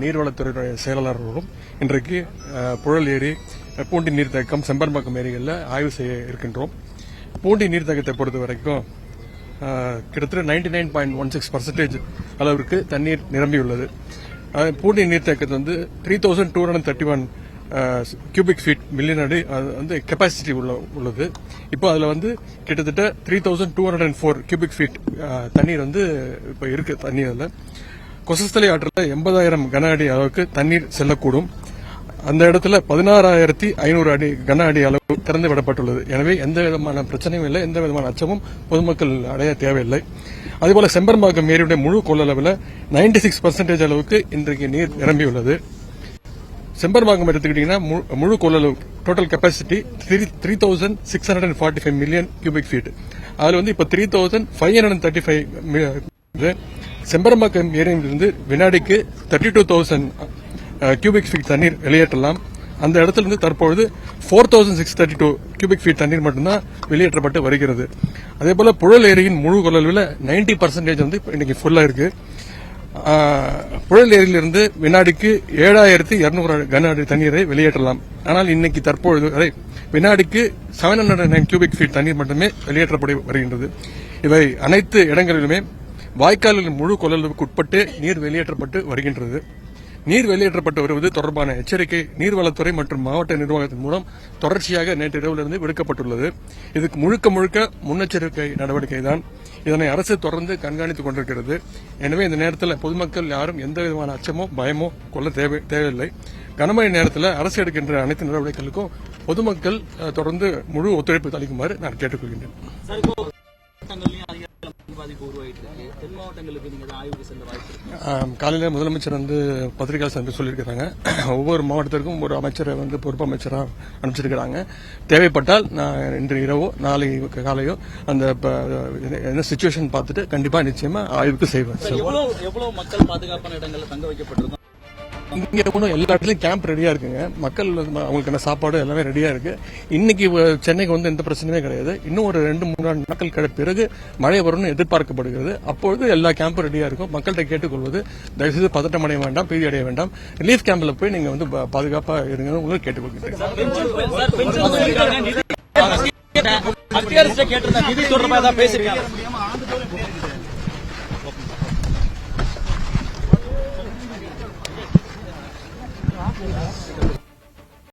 நீர்வளத்துறை செயலாளர்களும் இன்றைக்கு புழல் ஏரி, பூண்டி நீர்த்தேக்கம், செம்பரம்பாக்கம் ஏரிகளில் ஆய்வு செய்ய இருக்கின்றோம். பூண்டி நீர்த்தேக்கத்தை பொறுத்த வரைக்கும் கிட்டத்தட்ட 99.16% அளவிற்கு தண்ணீர் நிரம்பியுள்ளது. பூண்டி நீர்த்தேக்கத்தில் 3231 கியூபிக் ஃபீட் மில்லியன் அடி வந்து கெப்பாசிட்டி உள்ளது. இப்போ அதில் கிட்டத்தட்ட 3204 கியூபிக் ஃபீட் தண்ணீர் இப்போ இருக்கு. தண்ணீர் கொசஸ்தலை ஆற்றில் 80,000 கன அடி அளவுக்கு தண்ணீர் செல்லக்கூடும். அந்த இடத்துல 16,500 அடி கன அடி அளவு திறந்து விடப்பட்டுள்ளது. எனவே எந்த விதமான பிரச்சனையும் இல்லை, எந்த விதமான அச்சமும் பொதுமக்கள் அடைய தேவையில்லை. அதேபோல செம்பரம்பாக்கம் ஏரியுடைய முழு கொள்ளளவில் 96% அளவுக்கு இன்றைக்கு நீர் நிரம்பியுள்ளது. செம்பரம்பாக்கம் எடுத்துக்கிட்டீங்கன்னா முழு கொள்ளளவு total capacity 3645 million cubic feet. அதுல இப்ப 3535 செம்பரம்பாக்கம் ஏரியிலிருந்து வினாடிக்கு 32,000 கியூபிக் ஃபீட் தண்ணீர் வெளியேற்றலாம். அந்த இடத்திலிருந்து தற்பொழுது 4632 கியூபிக் ஃபீட் தண்ணீர் மட்டும்தான் வெளியேற்றப்பட்டு வருகிறது. அதேபோல புழல் ஏரியின் முழு கொள்ளளவில் 90% இன்னைக்கு ஃபுல்லா இருக்கு. புழல் ஏரியிலிருந்து வினாடிக்கு 7200 கன அடி தண்ணீரை வெளியேற்றலாம். ஆனால் இன்னைக்கு தற்பொழுது வரை வினாடிக்கு 709 கியூபிக் ஃபீட் தண்ணீர் மட்டுமே வெளியேற்றப்பட்டு வருகின்றது. இவை அனைத்து இடங்களிலுமே வாய்க்கால்களின் முழு கொள்ளளவுக்கு உட்பட்டு நீர் வெளியேற்றப்பட்டு வருகின்றது. நீர் வெளியேற்றப்பட்டு வருவது தொடர்பான எச்சரிக்கை நீர்வளத்துறை மற்றும் மாவட்ட நிர்வாகத்தின் மூலம் தொடர்ச்சியாக நேற்று இரவிலிருந்து விடுக்கப்பட்டுள்ளது. இதுக்கு முழுக்க முன்னெச்சரிக்கை நடவடிக்கை தான். இதனை அரசு தொடர்ந்து கண்காணித்துக் கொண்டிருக்கிறது. எனவே இந்த நேரத்தில் பொதுமக்கள் யாரும் எந்த விதமான அச்சமோ பயமோ கொள்ள தேவையில்லை. கனமழை நேரத்தில் அரசு எடுக்கின்ற அனைத்து நடவடிக்கைகளுக்கும் பொதுமக்கள் தொடர்ந்து முழு ஒத்துழைப்பு அளிக்குமாறு நான் கேட்டுக்கொள்கின்றேன். காலையில் முதலமைச்சர் பத்திரிகை சந்திப்பு சொல்லியிருக்கிறாங்க. ஒவ்வொரு மாவட்டத்திற்கும் ஒரு அமைச்சரை பொறுப்பு அமைச்சராக அனுப்பிச்சிருக்கிறாங்க. தேவைப்பட்டால் நான் இன்று இரவோ நாளை காலையோ அந்த என்ன சிச்சுவேஷன் பார்த்துட்டு கண்டிப்பா நிச்சயமா ஆய்வுக்கு செய்வேன். மக்கள் பாதுகாப்பான இடங்களில் தங்க வைக்கப்பட்டிருக்கோம். இங்க எல்லா இடத்துலயும் கேம்ப் ரெடியா இருக்குங்க. மக்கள் அவங்களுக்கு என்ன சாப்பாடு எல்லாமே ரெடியா இருக்கு. இன்னைக்கு சென்னைக்கு எந்த பிரச்சனையுமே கிடையாது. இன்னும் ஒரு 2-3 நாட்கள் பிறகு மழை வரும்னு எதிர்பார்க்கப்படுகிறது. அப்பொழுது எல்லா கேம்பும் ரெடியா இருக்கும். மக்கள்கிட்ட கேட்டுக்கொள்வது தயவுசெய்து பதட்டம் அடைய வேண்டாம், பீதி அடைய வேண்டாம். ரிலீஃப் கேம்ப்ல போய் நீங்க பாதுகாப்பா இருங்க உங்களுக்கு கேட்டுக்கொள்கிறேன்.